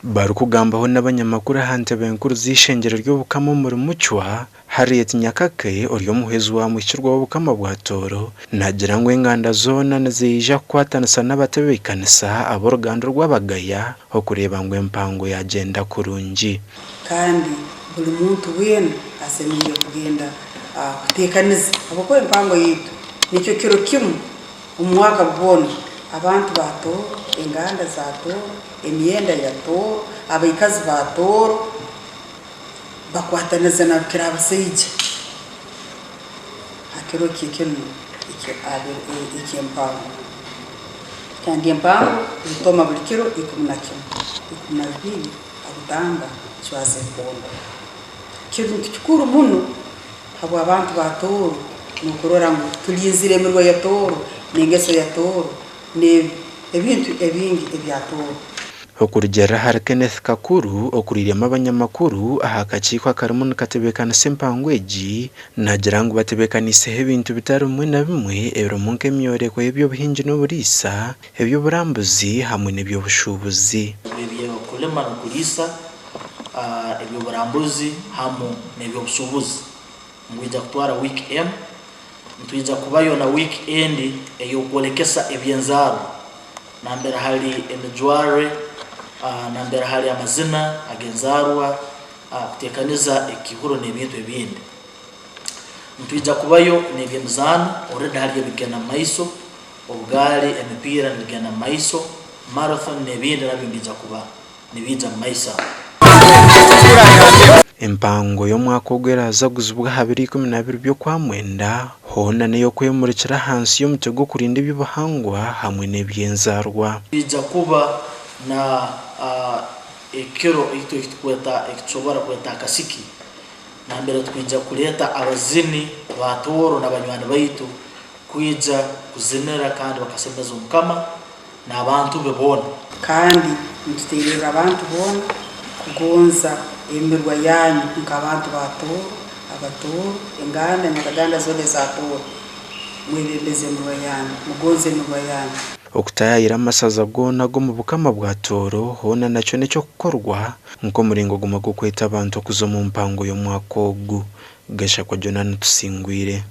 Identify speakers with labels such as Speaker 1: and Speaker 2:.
Speaker 1: Barukugambaho n'abanyamakuru ahantebe enkuru z'ishengero ry'obukama muri Muchwa Harriet Nyakake oryo muhezi wa mwishyurwa w'obukama bwa Toro nagira ngo enganda zona nizija kwatanisa n'abatebe ikanisa aborugando rw'abagaya ho kureba ngo empango yagenda kurungi
Speaker 2: kandi buri muntu wena asemeye kugenda kutekaniza abako empango yitu nicyo kiro kimwe umwaka bwona abantu bato enganda za Toro emyenda ya Toro abayikazi ba Toro bakwataniza na kirabaseije akiro kikeno iki empango kandi empango itoma buri kiro 11 abutanga chwaze mpondo kintu kikuru muno abo abantu ba Toro nukurora ngo tulinzire mirwa ya Toro ningeso ya Toro ne ebintu ebingi ebya Toro
Speaker 1: okurugera hari Kenneth Kakuru okurirema abanyamakuru aha kachiko karimu katebekana sempangweji nagira ngo batebekanise ebintu bitari mwe na bimwe ebiromunke emyoreko y'ebyo buhingi n'oburisa ebyo burambuzi hamwe n'ebyo bushubuzi
Speaker 3: ebyo kulema no kulisa ebyo burambuzi hamwe n'ebyo bushubuzi mwija kutwara weekend ntujja kubayo na weekend eyo kuolekesa ebyenzaro nambera hali emijware nambera hali amazina agenzarwa kutekaniza ekihuro n'ebintu ebindi ntujja kubayo n'ebyemizano already hali ebigana maiso obugari emipira n'ebigana maiso marathon n'ebindi nabingija kuba nibija maisa
Speaker 1: empango y'omwaka ogweraza guzubwa 2012 byo kwa mwenda hona neyo kwemurikira hansi y'omutego kurinda eby'ubuhangwa hamwe n'ebyenzarwa
Speaker 3: bija kuba na ekero ikikweta ekishobora kweta kasiki nambere twija kuleta abazini ba Toro n'abanywani baitu kwija kuzinera kandi bakasemeza umukama n'abantu bebona
Speaker 2: kandi ntiterera abantu bona kugonza emirwa yanyu nk'abantu ba Toro abatoro enganda n'akaganda zone za Toro mwebembeze emirwa yanyu mugonze emirwa yanyu
Speaker 1: okutayira amasaza gona go mu bukama bwa Toro hona nacyo necyo kukorwa nko muringo guma gukweta abantu kuzo mu mpango y'omwaka ogu gasha kwa Jonathan Tusingwire.